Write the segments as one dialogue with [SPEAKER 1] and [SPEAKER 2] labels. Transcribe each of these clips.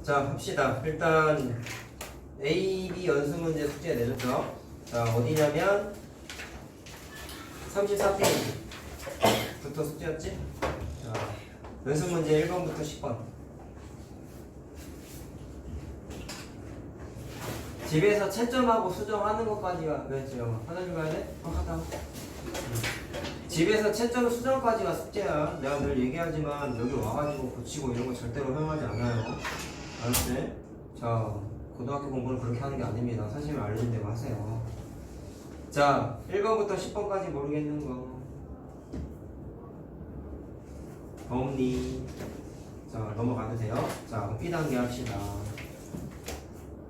[SPEAKER 1] 자, 합시다. 일단 A, B 연수 문제 숙제 내줬죠. 자, 어디냐면 34페이지부터 숙제였지? 자, 연수 문제 1번부터 10번. 집에서 채점하고 수정하는 것까지가 왜 지금 화장실 가야 돼? 갔다 와. 집에서 채점 수정까지가 숙제야. 내가 늘 얘기하지만 여기 와가지고 고치고 이런 거 절대로 허용하지 않아요. 알았지? 자, 고등학교 공부는 그렇게 하는 게 아닙니다. 선생님이 알려준 대로 하세요. 자, 1번부터 10번까지 모르겠는 거 없니? 자, 넘어가도 돼요. 자, B단계 합시다.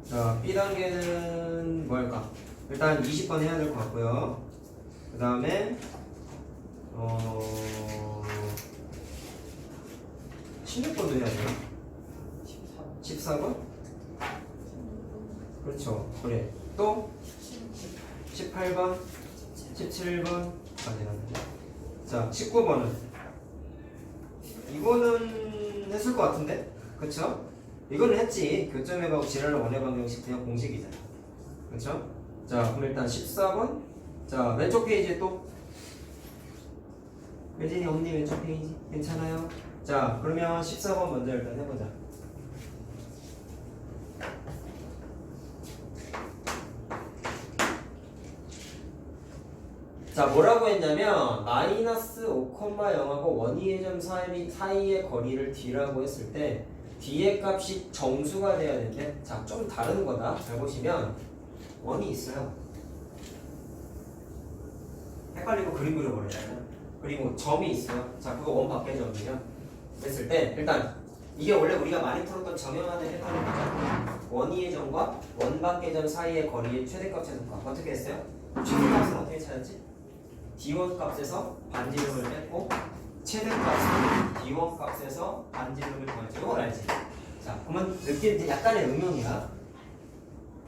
[SPEAKER 1] 자, B단계는 뭐 할까? 일단 20번 해야 될 것 같고요. 그 다음에 16번도 해야 돼요. 14번? 그렇죠. 그래. 또 18번, 17번까지 하는데. 자, 19번은 이거는 했을 것 같은데? 그쵸? 이거는 했지. 교점해하고 지랄을 원해 방정식 그냥 공식이잖아. 그쵸? 자, 그럼 일단 14번. 자, 왼쪽 페이지에 또 매진이 없니? 왼쪽 페이지 괜찮아요? 자, 그러면 14번 먼저 일단 해보자. 자, 뭐라고 했냐면 마이너스 5,0하고 원위의 점 사이의 거리를 D라고 했을 때 D의 값이 정수가 돼야 되는데, 자, 좀 다른 거다. 잘 보시면 원이 있어요. 헷갈리고 그림 그려버려요. 그리고 점이 있어요. 자, 그거 원 밖의 점이에요. 됐을 때 일단 이게 원래 우리가 많이 풀었던 정형화된 패턴입니다. 원위의 점과 원 밖의 점 사이의 거리의 최대값 최소값 어떻게 했어요? 최소값은 어떻게 찾았지? D1 값에서 반지름을 뺐고 최대값은 D1 값에서 반지름을 더했지. 이걸 알지? 자, 그러면 느낌 약간의 응용이야.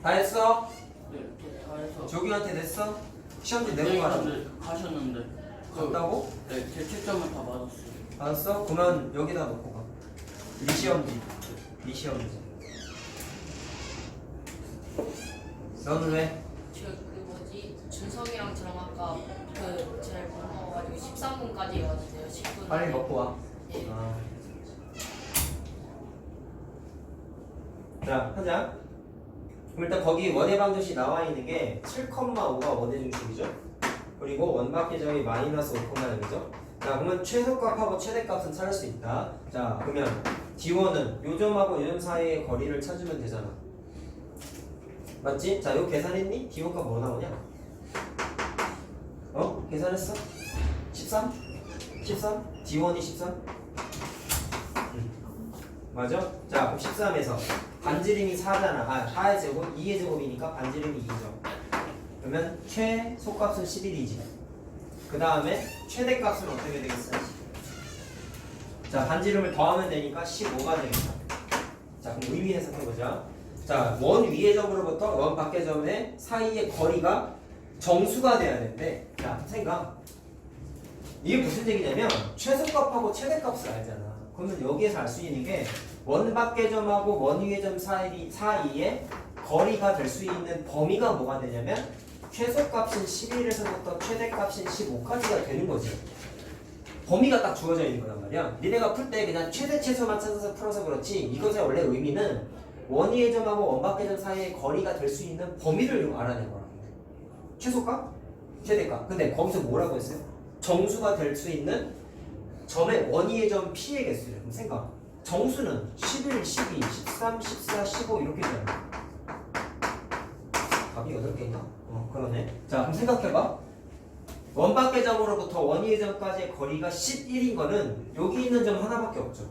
[SPEAKER 1] 다 했어?
[SPEAKER 2] 네, 다 해서.
[SPEAKER 1] 조규한테 냈어? 시험지 내고 가라.
[SPEAKER 2] 가셨는데.
[SPEAKER 1] 갔다고?
[SPEAKER 2] 네, 제 채점은 다 맞았어요.
[SPEAKER 1] 알았어? 그러면 여기다 놓고 가. 네 시험지. 네 시험지. 너는 왜?
[SPEAKER 3] 그 뭐지 준석이랑 저랑 아까 그 제일 못 먹어가지고 13분까지 왔어요. 10분.
[SPEAKER 1] 빨리 먹고 와.
[SPEAKER 3] 예.
[SPEAKER 1] 아. 자, 하자. 그럼 일단 거기 원의 방정식 나와 있는 게 7,5가 원의 중심이죠. 그리고 원밖의 점이 마이너스 5,0이죠. 자, 그러면 최소값하고 최대값은 찾을 수 있다. 자, 그러면 D1은 요 점하고 요 점 사이의 거리를 찾으면 되잖아. 맞지? 자, 이거 계산했니? D1 값 뭐 나오냐? 계산했어? 13? 13? D1이 13? 맞아? 자, 그럼 13에서 반지름이 4잖아. 4의 제곱, 2의 제곱이니까 반지름이 2죠. 그러면 최소값은 11이지. 그 다음에 최대값은 어떻게 되겠어? 자, 반지름을 더하면 되니까 15가 되겠다. 자, 그럼 의미 해석해보자. 자, 원 위의 점으로부터 원 밖의 점의 사이의 거리가 정수가 돼야 되는데, 자, 생각. 이게 무슨 얘기냐면 최소값하고 최대값을 알잖아. 그러면 여기에서 알 수 있는 게 원 밖의 점하고 원 위의 점 사이에 거리가 될 수 있는 범위가 뭐가 되냐면 최소값인 11에서부터 최대값인 15까지가 되는 거지. 범위가 딱 주어져 있는 거란 말이야. 니네가 풀 때 그냥 최대 최소만 찾아서 풀어서 그렇지, 이것의 원래 의미는 원위의 점하고 원 밖의 점 사이의 거리가 될 수 있는 범위를 알아낸 거라고. 최소값? 최대값. 근데 거기서 뭐라고 했어요? 정수가 될 수 있는 점의 원위의 점 P의 개수를. 그럼 생각. 정수는 11, 12, 13, 14, 15 이렇게 되잖아. 답이 8개인가? 그러네. 자, 그럼 생각해봐. 원 밖의 점으로부터 원위의 점까지의 거리가 11인 거는 여기 있는 점 하나밖에 없죠.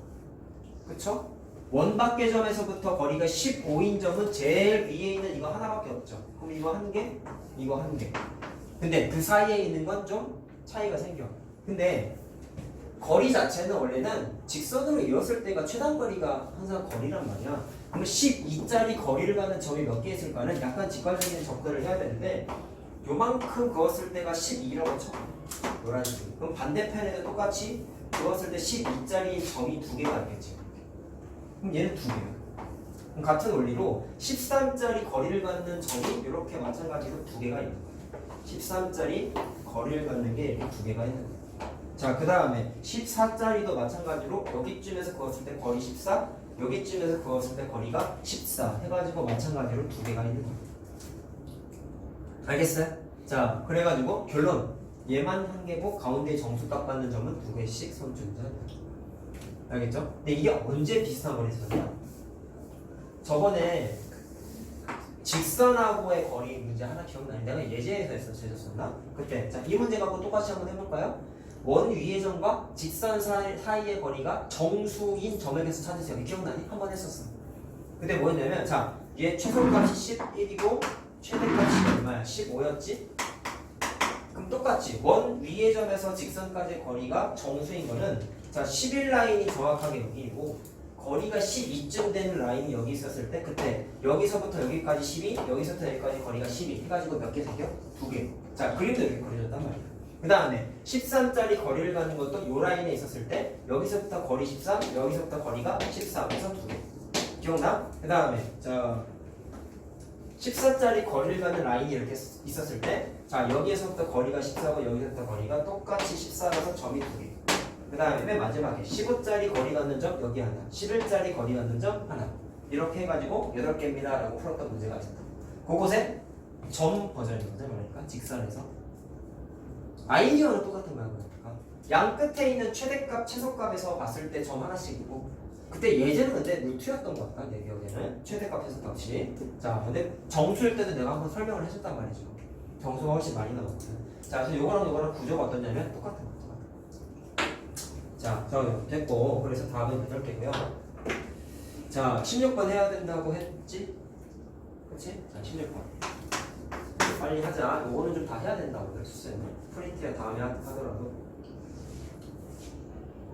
[SPEAKER 1] 그쵸? 원 밖의 점에서부터 거리가 15인 점은 제일 위에 있는 이거 하나밖에 없죠. 그럼 이거 한 개, 이거 한 개. 근데 그 사이에 있는 건 좀 차이가 생겨. 근데 거리 자체는 원래는 직선으로 이었을 때가 최단거리가 항상 거리란 말이야. 그럼 12짜리 거리를 가는 점이 몇 개 있을까는 약간 직관적인 접근을 해야 되는데, 요만큼 그었을 때가 12라고 쳐. 노란색. 그럼 반대편에도 똑같이 그었을 때 12짜리 점이 2개가 있겠지. 그럼 얘는 2개야. 그럼 같은 원리로 13짜리 거리를 갖는 점이 이렇게 마찬가지로 두 개가 있는 거예요. 13짜리 거리를 갖는 게 이렇게 두 개가 있는 거예요. 자, 그 다음에 14짜리도 마찬가지로 여기쯤에서 그었을 때 거리 14, 여기쯤에서 그었을 때 거리가 14 해가지고 마찬가지로 두 개가 있는 거예요. 알겠어요? 자, 그래가지고 결론 얘만 한 개고 가운데 정수값 받는 점은 두 개씩 선준다. 알겠죠? 근데 이게 언제 비슷한 거리 있었냐? 저번에 직선하고의 거리 문제 하나 기억나요? 내가 예제에서 했었나? 그때 자, 이 문제 갖고 똑같이 한번 해볼까요? 원 위의 점과 직선 사이의 거리가 정수인 점에서 찾으세요. 여기 기억나니? 한번 했었어. 근데 뭐였냐면 자, 얘 최소값이 11이고 최대값이 얼마야? 15였지? 그럼 똑같지. 원 위의 점에서 직선까지의 거리가 정수인 거는 자, 11 라인이 정확하게 여기이고 거리가 12쯤 되는 라인이 여기 있었을 때 그때 여기서부터 여기까지 12, 여기서부터 여기까지 거리가 12 해가지고 몇 개 생겨? 두 개. 자, 그림도 이렇게 그려졌단 말이야. 그 다음에 13짜리 거리를 가는 것도 이 라인에 있었을 때 여기서부터 거리 13, 여기서부터 거리가 14, 그래서 두 개. 기억나? 그 다음에 자 14짜리 거리를 가는 라인이 이렇게 있었을 때 자, 여기에서부터 거리가 14고 여기서부터 거리가 똑같이 14라서 점이 두 개. 그 다음에 맨 마지막에 15짜리 거리 갖는 점 여기 하나, 11짜리 거리 갖는 점 하나. 이렇게 해가지고 8개입니다 라고 풀었던 문제가 있었다. 그곳에 점 버전인 거죠. 그러니까 직선에서 아이디어는 똑같은 거야. 그러니까 양 끝에 있는 최대값, 최소값에서 봤을 때 점 하나씩이고 그때 예제는 근데 루트였던 것 같다. 내 기억에는 최대값, 최소값이. 자, 근데 정수일 때도 내가 한번 설명을 해줬단 말이죠. 정수가 훨씬 많이 나오거든. 자, 그래서 요거랑 구조가 어떠냐면 똑같은 거. 자, 됐고 그래서 답은 8개고요. 자, 16번 해야 된다고 했지? 그치? 자, 16번 빨리 하자. 요거는 좀 다 해야 된다고 그랬었어요. 프린트에 다음에 하더라도.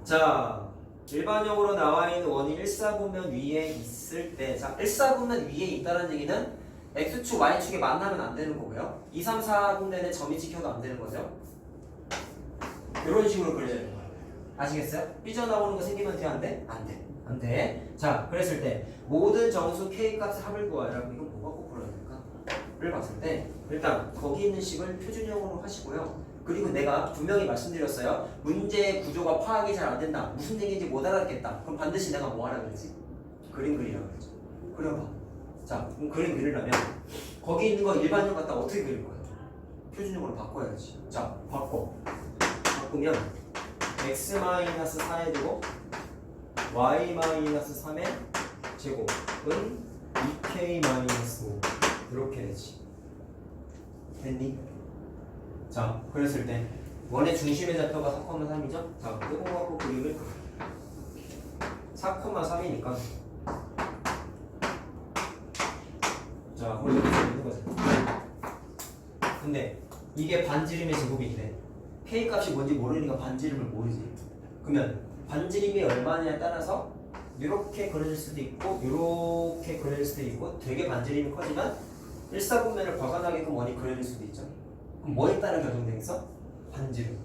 [SPEAKER 1] 자, 일반적으로 나와 있는 원이 1사분면 위에 있을 때 자, 1사분면 위에 있다는 얘기는 X축, Y축이 만나면 안 되는 거고요. 2, 3, 4분면에 점이 찍혀도 안 되는 거죠. 이런 식으로 그려야 돼요. 아시겠어요? 삐져나오는 거 생기면 돼? 안 돼? 안 돼. 안 돼. 자, 그랬을 때 모든 정수 K값의 합을 구하라. 이거 뭐가 꼭 풀어야 될까?를 봤을 때 일단 거기 있는 식을 표준형으로 하시고요. 그리고 내가 분명히 말씀드렸어요. 문제의 구조가 파악이 잘 안 된다. 무슨 얘기인지 못 알아듣겠다. 그럼 반드시 내가 뭐 하라 그랬지? 그림 그리라고 그랬죠. 그려봐. 자, 그럼 그림 그리려면 거기 있는 거 일반형 갖다 어떻게 그릴 거야? 표준형으로 바꿔야지. 자, 바꾸면 x-4의 제곱 y-3의 제곱은 2k-5 이렇게 되지. 됐니? 자, 그랬을 때 원의 중심의 좌표가 4,3이죠? 자, 이거 갖고 그림을 4,3이니까 자, 거기 있는 거죠. 근데 이게 반지름의 제곱인데 K 값이 뭔지 모르니까 반지름을 모르지. 그러면 반지름이 얼마냐에 따라서 이렇게 그려질 수도 있고 이렇게 그려질 수도 있고 되게 반지름이 커지면 1사분면을 벗어나게끔 원이 그려질 수도 있죠. 그럼 뭐에 따라 결정되겠어? 반지름.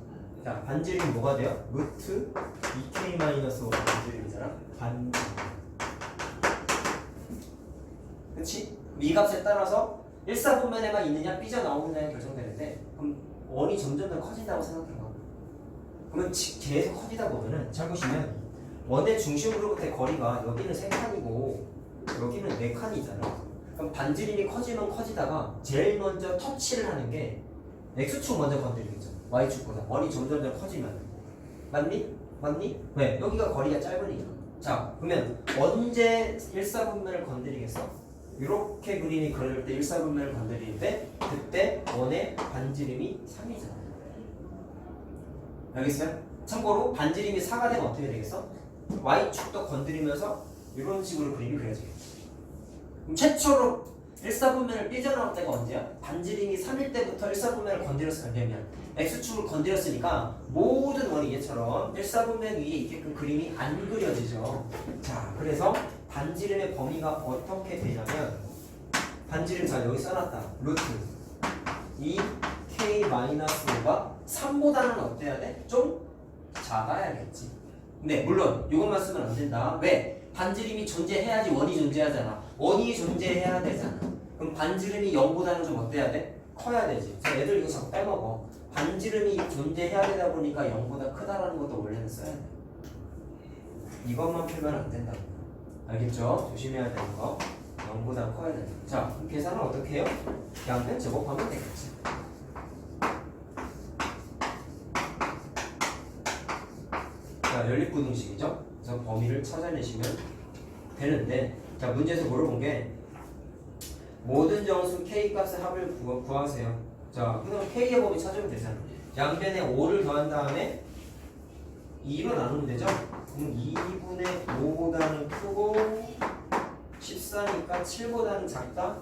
[SPEAKER 1] 자, 반지름이 뭐가 돼요? 루트 2k-5가 반지름이잖아. 반지름. 그치? 이 값에 따라서 1사분면에만 있느냐 삐져나오느냐에 결정되는데 그럼 원이 점점 더 커진다고 생각해봐. 그러면 계속 커지다 보면은 잘 보시면 원의 중심으로부터의 거리가 여기는 3칸이고 여기는 4칸이잖아. 그럼 반지름이 커지면 커지다가 제일 먼저 터치를 하는 게 X축 먼저 건드리겠죠. Y축보다 원이 점점 더 커지면. 맞니? 맞니? 왜? 여기가 거리가 짧으니까. 자, 그러면 언제 1사분면을 건드리겠어? 이렇게 그림이 그려질 때 1사분면을 건드리는데 그때 원의 반지름이 3이잖아. 알겠어요? 참고로 반지름이 4가 되면 어떻게 되겠어? Y축도 건드리면서 이런 식으로 그림이 그려지겠지. 그럼 최초로 1사분면을 삐져나올 때가 언제야? 반지름이 3일 때부터 1사분면을 건드렸을 때면 X축을 건드렸으니까 모든 원이 얘처럼 1사분면 위에 있게끔 그림이 안 그려지죠. 자, 그래서 반지름의 범위가 어떻게 되냐면 반지름 자 여기 써놨다. 루트 2k-5가 3보다는 어때야 돼? 좀 작아야겠지. 근데 물론 이것만 쓰면 안 된다. 왜? 반지름이 존재해야지 원이 존재하잖아. 원이 존재해야 되잖아. 그럼 반지름이 0보다는 좀 어때야 돼? 커야 되지. 그래서 애들 이거 자꾸 빼먹어. 반지름이 존재해야 되다 보니까 0보다 크다라는 것도 원래는 써야 돼. 이것만 풀면 안 된다고. 알겠죠? 조심해야 되는 거. 0보다 커야 된다. 자, 그럼 계산은 어떻게 해요? 양변 제곱하면 되겠지. 자, 연립부등식이죠? 그래서 범위를 찾아내시면 되는데, 자, 문제에서 물어본 게 모든 정수 K 값의 합을 구하세요. 자, 그럼 K의 범위 찾으면 되잖아. 양변에 5를 더한 다음에 2로 나누면 되죠? 그럼 2분의 5보다는 크고 14니까 7보다는 작다?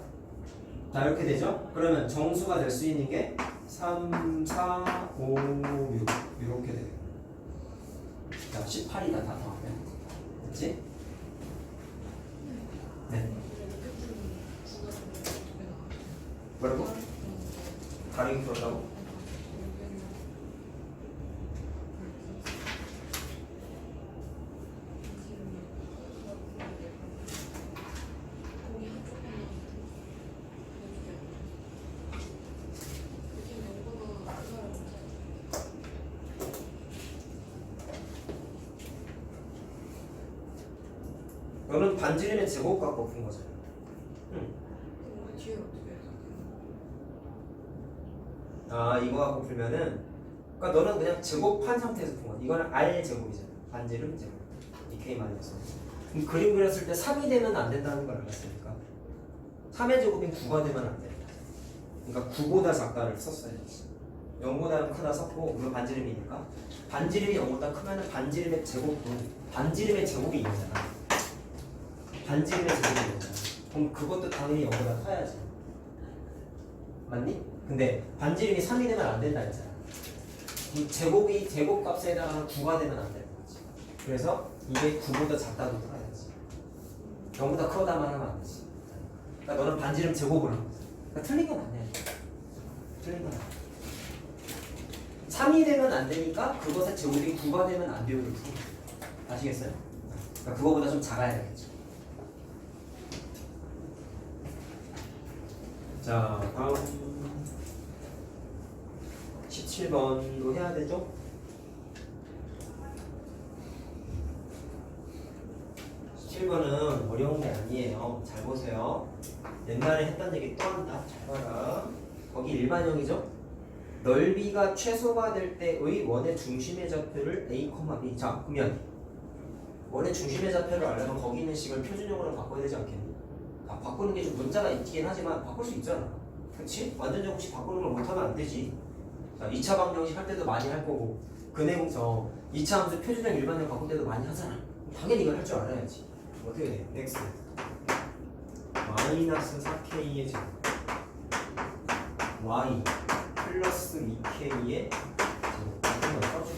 [SPEAKER 1] 자, 이렇게 되죠? 그러면 정수가 될 수 있는 게 3, 4, 5, 6 이렇게 돼요. 자, 18이다 다 더하면. 됐지? 네. 뭐라고? 다르게 풀었다고? 너는 반지름의 제곱 갖고 푼 거잖아. 아, 이거 갖고 풀면은, 그러니까 너는 그냥 제곱한 상태에서 푼 거야. 이거는 R 제곱이잖아. 반지름 제곱. 이 K 마이너스. 그럼 그림 그렸을 때 3이 되면 안 된다는 걸 알았으니까 3의 제곱인 9가 되면 안 된다. 그러니까 9보다 작다를 썼어야지. 0보다는 크다 썼고, 이거 반지름이니까 반지름이 0보다 크면은 반지름의 제곱도 반지름의 제곱이 있잖아. 반지름의 제곱이 있잖아. 그럼 그것도 당연히 0보다 커야지. 맞니? 근데 반지름이 3이 되면 안 된다 했잖아. 이 제곱이 제곱값에 해당하는 9가 되면 안 되는 거지. 그래서 이게 9보다 작다도 들어야지. 0보다 크다만 하면 안 되지. 그러니까 너는 반지름 제곱을 하는 거지. 그러니까 틀린 건 아니야. 틀린 건 아니야. 3이 되면 안 되니까 그것의 제곱이 9가 되면 안 돼요를 푸는 거야. 아시겠어요? 그러니까 그거보다 좀 작아야 되겠죠. 자, 다음 17번도 해야 되죠? (17번은) 어려운 게 아니에요. 잘 보세요. 옛날에 했던 얘기 또 한다. 잘 봐라. 거기 일반형이죠? 넓이가 최소가 될 때의 원의 중심의 좌표를 A, B. 자, 그러면 원의 중심의 좌표를 알려면 거기 있는 식을 표준형으로 바꿔야 되지 않겠니? 아, 바꾸는 게 좀 문자가 있긴 하지만 바꿀 수 있잖아. 그렇지? 완전 정식 바꾸는 걸 못하면 안 되지. 자, 2차 방정식 할 때도 많이 할 거고 그 내용서 2차 함수 표준형 일반형 바꿀 때도 많이 하잖아. 당연히 이걸 할 줄 알아야지. 어떻게 돼? x 마이너스 4k의 제곱 y 플러스 2k의 제곱 같은 걸 써줘.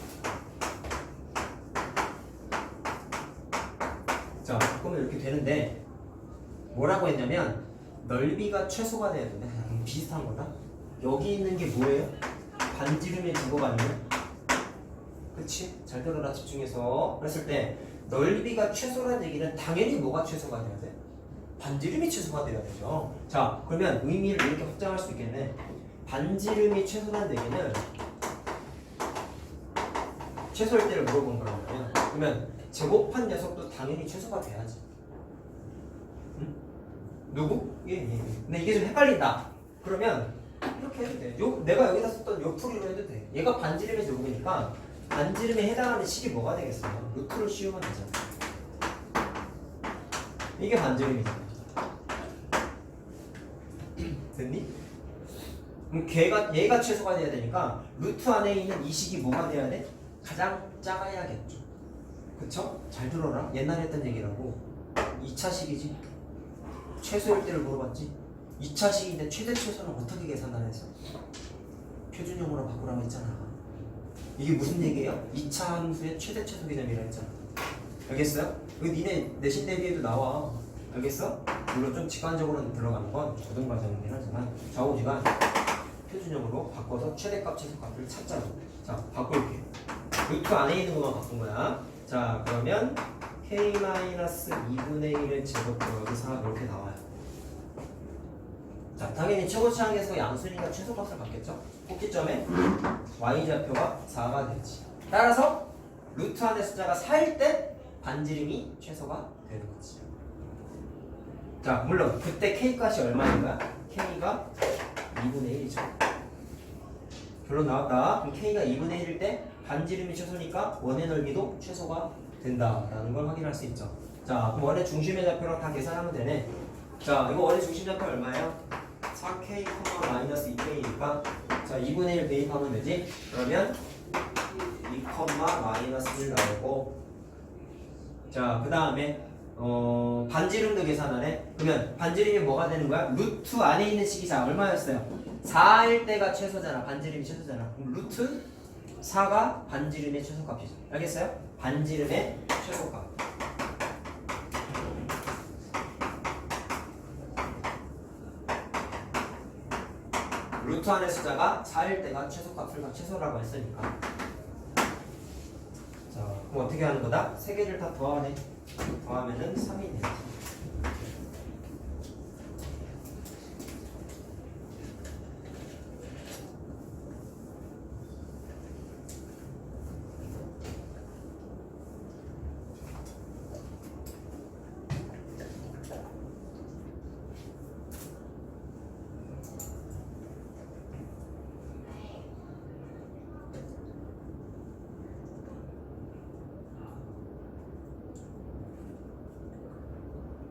[SPEAKER 1] 자, 바꾸면 이렇게 되는데 뭐라고 했냐면 넓이가 최소가 돼야 된다. 비슷한 거다. 여기 있는 게 뭐예요? 반지름의 제곱 아니에요? 그치? 잘 들어라 집중해서. 그랬을 때 넓이가 최소라는 얘기는 당연히 뭐가 최소가 돼야 돼? 반지름이 최소가 돼야 되죠. 자, 그러면 의미를 이렇게 확장할 수 있겠네. 반지름이 최소라는 얘기는 최소일 때를 물어본 거란 말이야. 그러면 제곱한 녀석도 당연히 최소가 돼야지. 응? 누구? 예. 근데 이게 좀 헷갈린다. 그러면 이렇게 해도 돼. 내가 여기다 썼던 요 풀이로 해도 돼. 얘가 반지름의 제곱이니까 반지름에 해당하는 식이 뭐가 되겠어요? 루트를 씌우면 되잖아. 이게 반지름이잖아. 됐니? 그럼 얘가 최소가 돼야 되니까 루트 안에 있는 이 식이 뭐가 돼야 돼? 가장 작아야겠죠. 그쵸? 잘 들어라. 옛날에 했던 얘기라고. 2차식이지. 최소일 때를 물어봤지. 2차식인데 최대 최소는 어떻게 계산하면서? 표준형으로 바꾸라고 했잖아. 이게 무슨 얘기예요? 2차 함수의 최대 최소 개념이라 했잖아. 알겠어요? 이거 니네 내신 대비에도 나와. 알겠어? 물론 좀 직관적으로는 들어가는 건 고등과정이긴 하지만 좌우지간 표준형으로 바꿔서 최대값 최소값을 찾자고. 자, 바꿀게. 루트 안에 있는 것만 바꾼 거야. 자, 그러면 k-2분의 1의 제곱 더하기 4 이렇게 나와요. 자, 당연히 최고차항에서 양수니까 최소값을 받겠죠. 꼭지점에 y좌표가 4가 되지. 따라서 루트 안의 숫자가 4일 때 반지름이 최소가 되는 거지. 자, 물론 그때 k값이 얼마인가? k가 2분의 1이죠. 결론 나왔다. 그럼 k가 2분의 1일 때 반지름이 최소니까 원의 넓이도 최소가 된다라는 걸 확인할 수 있죠. 자, 그럼 원의 중심의 좌표랑 다 계산하면 되네. 자, 이거 원의 중심 좌표 얼마예요? 4k, 마이너스 2k니까 자 2분의 1 대입하면 되지. 그러면 2, 마이너스 1 나오고 자 그 다음에 반지름도 계산하네. 그러면 반지름이 뭐가 되는 거야? 루트 안에 있는 식이 자 얼마였어요? 4일 때가 최소잖아. 반지름이 최소잖아. 그럼 루트 4가 반지름의 최소값이죠. 알겠어요? 반지름의 최소값. 루트 안의 숫자가 4일 때가 최소값을 최소라고 했으니까. 자, 그럼 어떻게 하는 거다? 세 개를 다 더하네. 더하면은 3이 되지.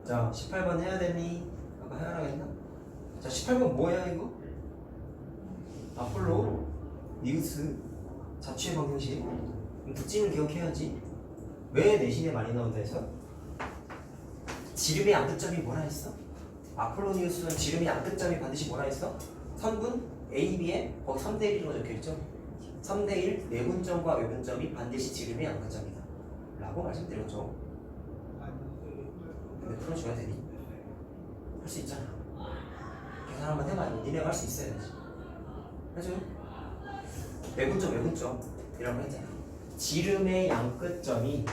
[SPEAKER 1] 자, 18번 해야 되니? 아까 해라고 했나? 자, 18번 뭐야 이거? 아폴로 니우스 자취의 방정식. 특징을 기억해야지. 왜 내신에 많이 나온다 했어? 지름의 양끝점이 뭐라 했어? 아폴로 니우스는 지름의 양끝점이 반드시 뭐라 했어? 선분 A, B에 거기 3대1이라고 적혀있죠? 3대1 내분점과 외분점이 반드시 지름의 양끝점이다 라고 말씀드렸죠. 근데 풀어줘야 되니? 할 수 있잖아. 계산 한번 해봐. 니네가 할 수 있어야지. 해줘. 외분점 이라고 했잖아. 지름의 양끝점이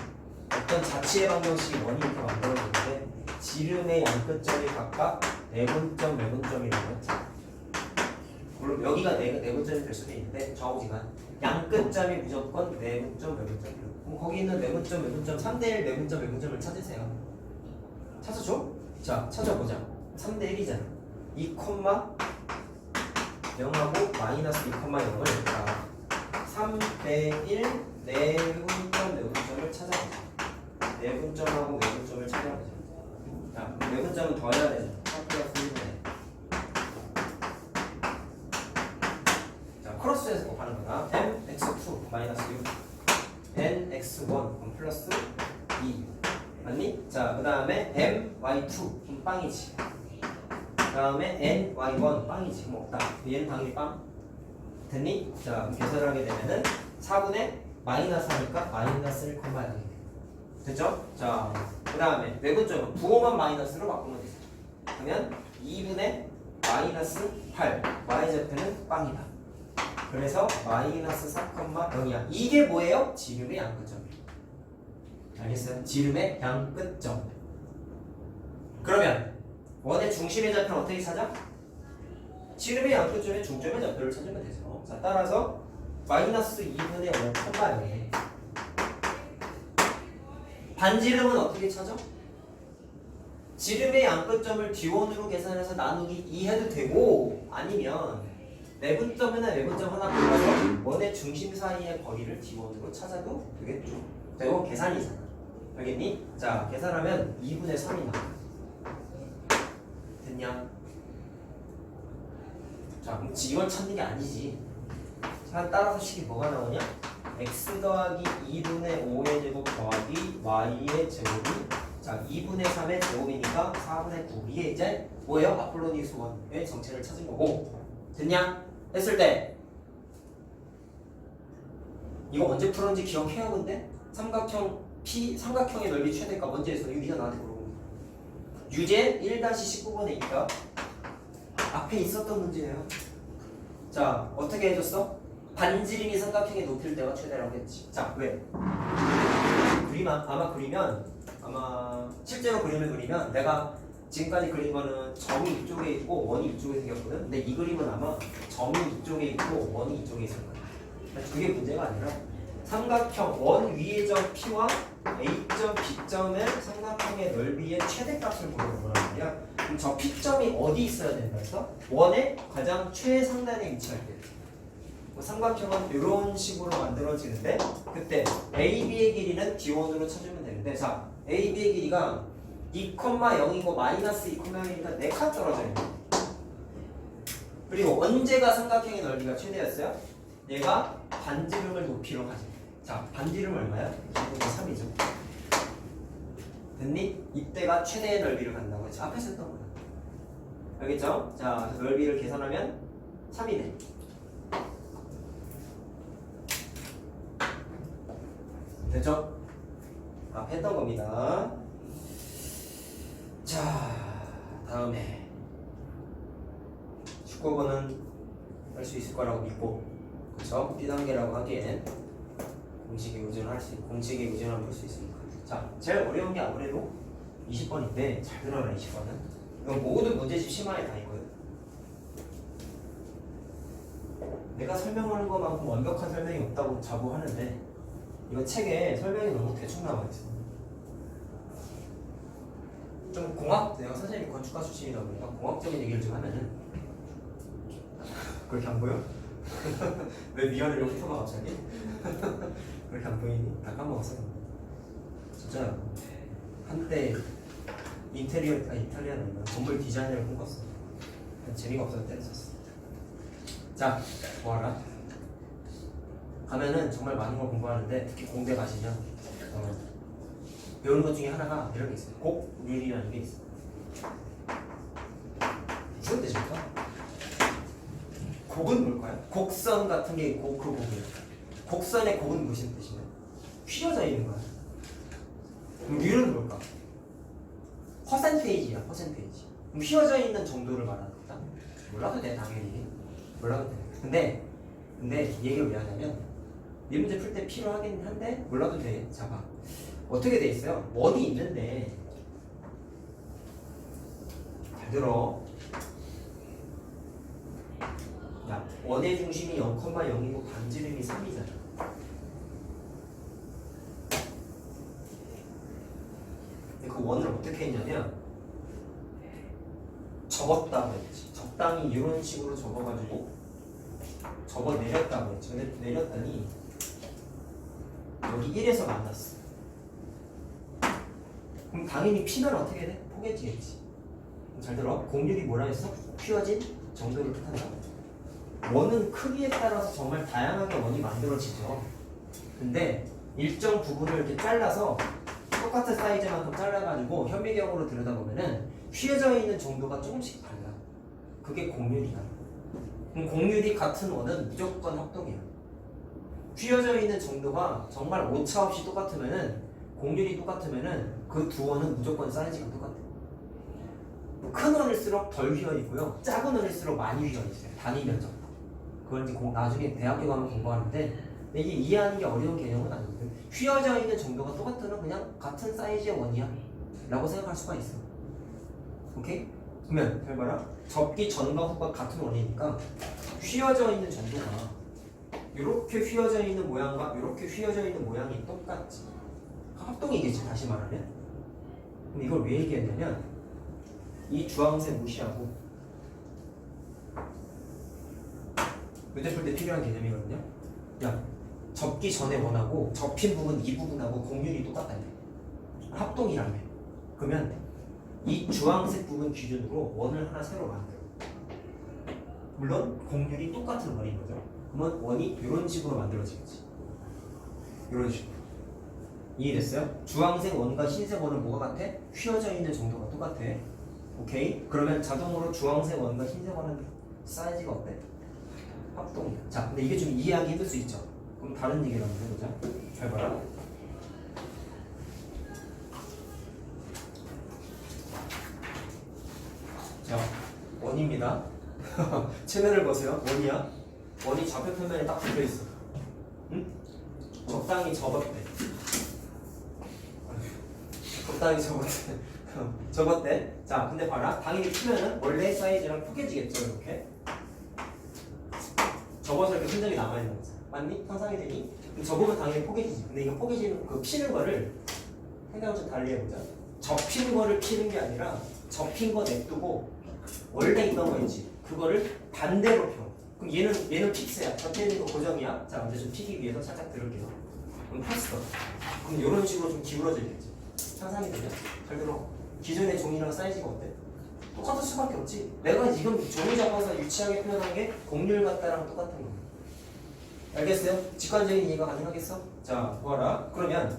[SPEAKER 1] 어떤 자취의 방정식이 원이 이렇게 만들어졌는데 지름의 양끝점이 각각 내분점, 외분점이라고 했잖아. 물론 여기가 내분점이 될 수도 있는데 좌우지간 양끝점이 무조건 내분점, 외분점이라고. 그럼 거기 있는 내분점, 외분점 3대1 내분점, 외분점을 찾으세요. 찾아줘? 자, 찾아보자. 3대1이잖아. 2, 0하고 마이너스 2, 0을 3대1 내분점, 외분점을 찾아보자. 내분점하고 외분점을 찾아보자. 자, 외분점은 더해야 되잖아. 4 플러스 1분의 자, 크로스해서 곱하는 거다. mx2 마이너스 6 nx1 플러스 2 맞니? 자, 그 다음에 my2 빵이지. 그 다음에 ny1 빵이지. 뭐 없다. 얘는 당연히 빵. 됐니? 자, 계산을 하게 되면은 4분의 마이너스 하니까 마이너스 1, 0이 됐죠? 자, 그 다음에 외분점은 부호만 마이너스로 바꾸면 되죠. 그러면 2분의 마이너스 8 y좌표는 빵이다. 그래서 마이너스 4,0이야. 이게 뭐예요? 지름의 양끝점. 알겠어요? 지름의 양끝점. 그러면 원의 중심의 좌표는 어떻게 찾아? 지름의 양끝점의 중점의 좌표를 찾으면 되죠. 자, 따라서 마이너스 2분의 5,0에 반지름은 어떻게 찾아? 지름의 양끝점을 D1으로 계산해서 나누기 2 해도 되고 아니면 내분점이나 외분점 하나 골라서 원의 중심 사이의 거리를 D1으로 찾아도 되겠죠. 자, 이거 계산이잖아. 알겠니? 자, 계산하면 2분의 3이 나와. 됐냐? 자, 그럼 이걸 찾는 게 아니지. 자, 따라서 식이 뭐가 나오냐? x 더하기 2분의 5의 제곱 더하기 y의 제곱이 자, 2분의 3의 제곱이니까 4분의 9. 이게 이제 뭐예요? 아폴로니우스 1의 정체를 찾은 거고. 됐냐? 했을 때 이거 언제 풀었는지 기억해요. 근데 삼각형의 넓이 최대값 언제 했어? 이거 네가 나한테 물어보는 거야. 유제 1-19번에 있다. 앞에 있었던 문제예요. 자, 어떻게 해줬어? 반지름이 삼각형의 높이일 때가 최대라고 했지. 자, 왜? 아마 그리면 아마 실제로 그림을 그리면 내가 지금까지 그린 거는 점이 이쪽에 있고 원이 이쪽에 생겼거든. 근데 이 그림은 아마 점이 이쪽에 있고 원이 이쪽에 있을 거야. 그게 문제가 아니라 삼각형 원 위의 점 P와 A점 B점의 삼각형의 넓이의 최대값을 보는 거란 말이야. 그럼 저 P점이 어디 있어야 된다 해서 원의 가장 최상단에 위치할 때 삼각형은 이런 식으로 만들어지는데 그때 AB의 길이는 D1으로 쳐주면 되는데 자 AB의 길이가 2,0이고 마이너스 2,0이니까 4칸 떨어져 있는 거야. 그리고 언제가 삼각형의 넓이가 최대였어요? 얘가 반지름을 높이로 가지. 자 반지름 얼마야? 3이죠. 됐니? 이때가 최대의 넓이를 간다고 했죠. 앞에서 했던 거야. 알겠죠? 자 넓이를 계산하면 3이네. 됐죠? 앞에 했던 겁니다. 자, 다음에 19번은 할 수 있을 거라고 믿고, 그쵸? B단계라고 하기엔 공식에 의존할 수 있고, 공식에 의존하면 볼 수 있으니까. 자, 제일 어려운 게 아무래도 20번인데, 잘 들어라, 20번은. 이건 모든 문제집 심화에 다 있거든. 내가 설명하는 것만큼 완벽한 설명이 없다고 자부하는데, 이거 책에 설명이 너무 대충 나와 있어. 좀 공학, 내가 선생님이 건축가 출신이다 보니까 공학적인 얘기를 좀 하면은 그렇게 안 보여? 왜 미안해요 훑어봐 갑자기? 그렇게 안 보이니? 다 까먹었어요. 진짜 한때 이탈리아는 아니라 건물 디자이너를 꿈꿨어. 재미가 없어서 때렸었어. 자, 뭐하라? 가면은 정말 많은 걸 공부하는데 특히 공대 가시면 배우는 것 중에 하나가 이런 게 있어요. 곡률이라는 게 있어요. 무슨 뜻일까? 곡은 뭘까요? 곡선 같은 게 있고 그 곡이에요. 곡선의 곡은 무슨 뜻이냐? 휘어져 있는 거야. 그럼 률은 뭘까? 퍼센테이지야, 퍼센테이지. 그럼 휘어져 있는 정도를 말하는 거다. 몰라도 돼, 당연히. 몰라도 돼. 근데 이 얘기를 왜 하냐면 이 문제 풀 때 필요하긴 한데 몰라도 돼. 잡아. 어떻게 돼 있어요? 원이 있는데 잘 들어. 야, 원의 중심이 0,0이고 반지름이 3이잖아. 근데 그 원을 어떻게 했냐면 접었다고 했지. 적당히 이런 식으로 접어가지고 접어내렸다고 했지. 근데 내렸더니 여기 1에서 만났어. 그럼 당연히 P는 어떻게 돼? 포개지겠지. 잘 들어. 공률이 뭐라 했어? 휘어진 정도를 뜻한다. 원은 크기에 따라서 정말 다양하게 원이 만들어지죠. 근데 일정 부분을 이렇게 잘라서 똑같은 사이즈만큼 잘라가지고 현미경으로 들여다보면은 휘어져 있는 정도가 조금씩 달라. 그게 공률이야. 그럼 공률이 같은 원은 무조건 합동이야. 휘어져 있는 정도가 정말 오차 없이 똑같으면은 공률이 똑같으면은 그 두 원은 무조건 사이즈가 똑같아. 큰 원일수록 덜 휘어 있고요. 작은 원일수록 많이 휘어 있어요. 단위 면적. 그걸 이제 나중에 대학교 가면 공부하는데 이게 이해하는 게 어려운 개념은 아니거든. 휘어져 있는 정도가 똑같으면 그냥 같은 사이즈의 원이야 라고 생각할 수가 있어. 오케이? 그러면 잘 봐라. 접기 전과 후가 같은 원이니까 휘어져 있는 정도가 이렇게 휘어져 있는 모양과 이렇게 휘어져 있는 모양이 똑같지. 합동이겠지, 다시 말하면. 근데 이걸 왜 얘기했냐면 이 주황색 무시하고 문제 풀 때 필요한 개념이거든요. 야, 접기 전에 원하고 접힌 부분 이 부분하고 공률이 똑같다며. 합동이라며. 그러면 이 주황색 부분 기준으로 원을 하나 새로 만들어. 물론 공률이 똑같은 원인 거죠. 그러면 원이 이런 식으로 만들어지겠지. 이런 식으로. 이해됐어요? 주황색 원과 흰색 원은 뭐가 같아? 휘어져 있는 정도가 똑같아. 오케이? 그러면 자동으로 주황색 원과 흰색 원은 사이즈가 어때? 합동이야. 자, 근데 이게 좀 이해하기 힘들 수 있죠? 그럼 다른 얘기를 한번 해보자. 잘 봐라. 자, 원입니다. 채널을 보세요. 원이야. 원이 좌표 표면에 딱 붙어있어. 응? 적당히 접었대. 적당히 적당히 접었대. 접었대. 자, 근데 봐라. 당연히 피면은 원래 사이즈랑 포개지겠죠, 이렇게. 접어서 이렇게 흔적이 남아있는 거잖아. 맞니? 상상이 되니? 그럼 접으면 당연히 포개지지. 근데 이거 포개지는, 그 피는 거를 생각을 좀 달리 해보자. 접힌 거를 피는 게 아니라 접힌 거 냅두고 원래 있던 거 있지. 그거를 반대로 펴. 그럼 얘는 픽스야. 접혀있는 거 고정이야. 자, 근데 좀 피기 위해서 살짝 들을게요. 그럼 폈어. 그럼 이런 식으로 좀 기울어져 있겠지. 상상이 되냐? 잘 들어. 기존의 종이랑 사이즈가 어때? 똑같을 수밖에 없지. 내가 지금 종이 잡아서 유치하게 표현한 게 곡률 같다랑 똑같은 거. 알겠어요? 직관적인 이해가 가능하겠어? 자, 보아라. 그러면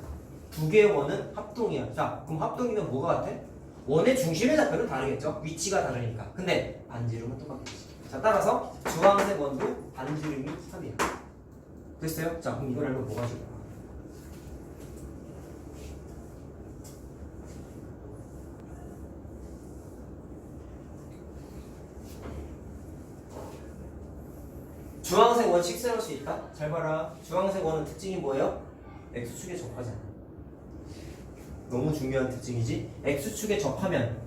[SPEAKER 1] 두 개의 원은 합동이야. 자, 그럼 합동이면 뭐가 같아? 원의 중심의 좌표는 다르겠죠? 위치가 다르니까. 근데 반지름은 똑같겠지. 자, 따라서 주황색 원도 반지름이 3이야. 됐어요? 자, 그럼 이걸 알면 뭐가 좋아? 주황색 원 식생할 수 있다? 잘 봐라. 주황색 원은 특징이 뭐예요? X축에 접하잖아. 너무 중요한 특징이지. X축에 접하면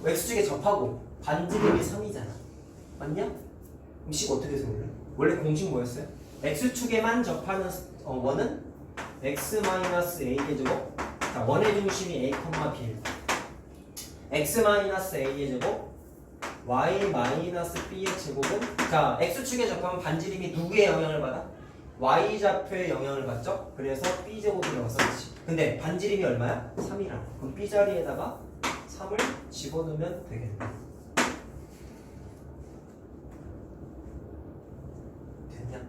[SPEAKER 1] X축에 접하고 반지름이 3이잖아. 맞냐? 그럼 식 어떻게 세울래? 원래 공식 뭐였어요? X축에만 접하는 원은 X-A의 제곱. 자, 원의 중심이 A, B. X-A의 제곱 y-b의 제곱은 자 x축에 접하면 반지름이 누구의 영향을 받아? y좌표의 영향을 받죠? 그래서 b제곱이라고 써있지. 근데 반지름이 얼마야? 3이라고. 그럼 b자리에다가 3을 집어넣으면 되겠네. 됐냐?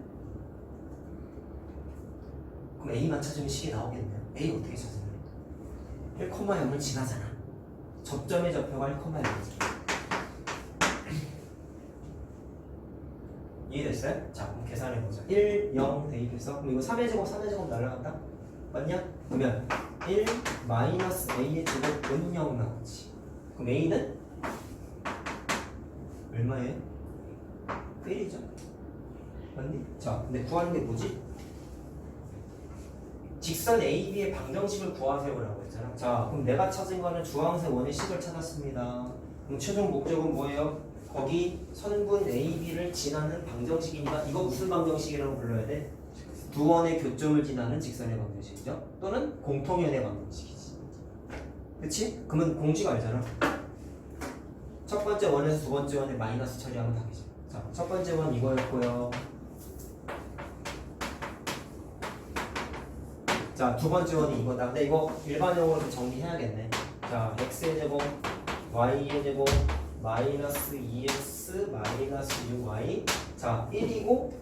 [SPEAKER 1] 그럼 a만 찾으면 식이 나오겠네요. a 어떻게 찾으면? 1,0을 지나잖아. 접점의 좌표가 1,0이지. 이해됐어요? 자, 그럼 계산해보자. 1, 0 대입해서 그럼 이거 3의 제곱, 3의 제곱 날라간다? 맞냐? 그러면 1 마이너스 a의 제곱은 0 나오지. 그럼 a는 얼마예요? 1이죠. 맞니? 자, 근데 구하는 게 뭐지? 직선 AB의 방정식을 구하세요라고 했잖아. 자, 그럼 내가 찾은 거는 주황색 원의 식을 찾았습니다. 그럼 최종 목적은 뭐예요? 거기 선분 AB를 지나는 방정식이니까 이거 무슨 방정식이라고 불러야 돼? 두 원의 교점을 지나는 직선의 방정식이죠. 또는 공통연의 방정식이지. 그치? 그러면 공식 알잖아. 첫 번째 원에서 두 번째 원에 마이너스 처리하면 답이죠. 자, 첫 번째 원 이거였고요. 자, 두 번째 원이 이거다. 근데 이거 일반적으로 이렇게 정리해야겠네. 자, x의 제곱, y의 제곱, 마이너스 2x 마이너스 6y. 자, 1이고,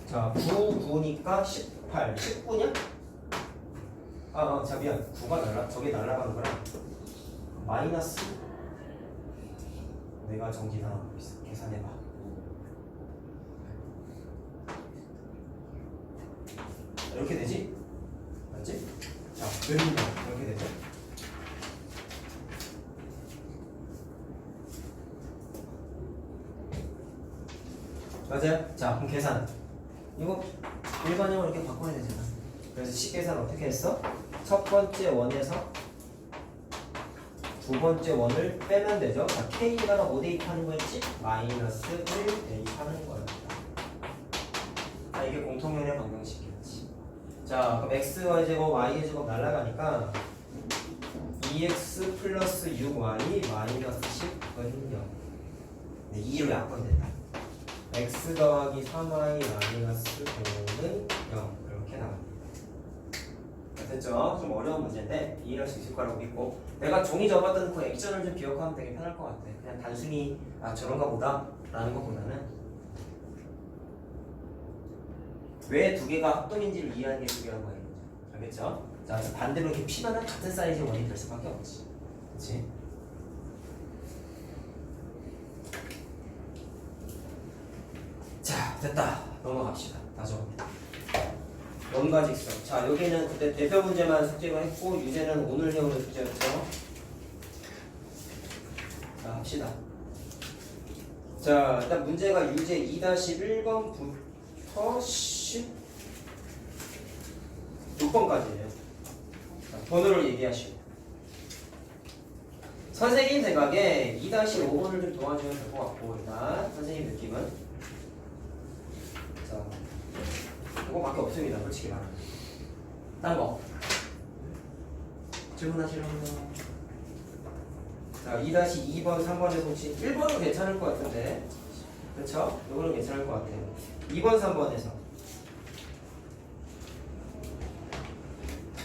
[SPEAKER 1] 자, 9, 9니까 18, 19냐? 자, 미안. 9가 저게 날아가는 거라. 마이너스. 내가 정지 당하고 있어. 계산해봐. 이렇게 되지? 맞지? 자, 이렇게 되죠? 맞아요? 자, 그럼 계산. 이거 일반형으로 이렇게 바꿔야 되잖아. 그래서 식계산 어떻게 했어? 첫 번째 원에서 두 번째 원을 빼면 되죠. 자, K가 뭐 대입하는 거였지? 마이너스 1 대입하는 거였다. 자, 이게 공통연의 방정식이었지. 자, 그럼 X의 제곱, Y의 제곱 날라가니까 2X 플러스 6Y 마이너스 10은 0. 네, 2로 약분된다. X 더하기 3Y 마이너스 5는 0. 이렇게 나옵니다. 됐죠? 좀 어려운 문제인데 이해할 수 있을 거라고 믿고, 내가 종이 접었던 그 액션을 좀 기억하면 되게 편할 것 같아. 그냥 단순히 저런가 보다 라는 것보다는 왜 두 개가 합동인지를 이해하는 게 중요한 거예요. 알겠죠? 자, 그래서 반대로 이렇게 피면은 같은 사이즈의 원이 될 수밖에 없지. 그치? 자, 됐다. 넘어갑시다. 다 적읍니다. 원과 직선. 자, 여기는 그때 대표 문제만 숙제로 했고 유제는 오늘 해오는 숙제였죠. 자, 합시다. 자, 일단 문제가 유제 2-1번부터 16번까지예요. 자, 번호를 얘기하시고. 선생님 생각에 2-5번을 좀 도와주면 될 것 같고 일단 선생님 느낌은 자 이거밖에 없습니다. 솔직히 말하면 딴 거 질문하시려면 자 2-2번 3번에서 혹시 1번은 괜찮을 것 같은데 그렇죠? 이거는 괜찮을 것 같아요. 2번 3번에서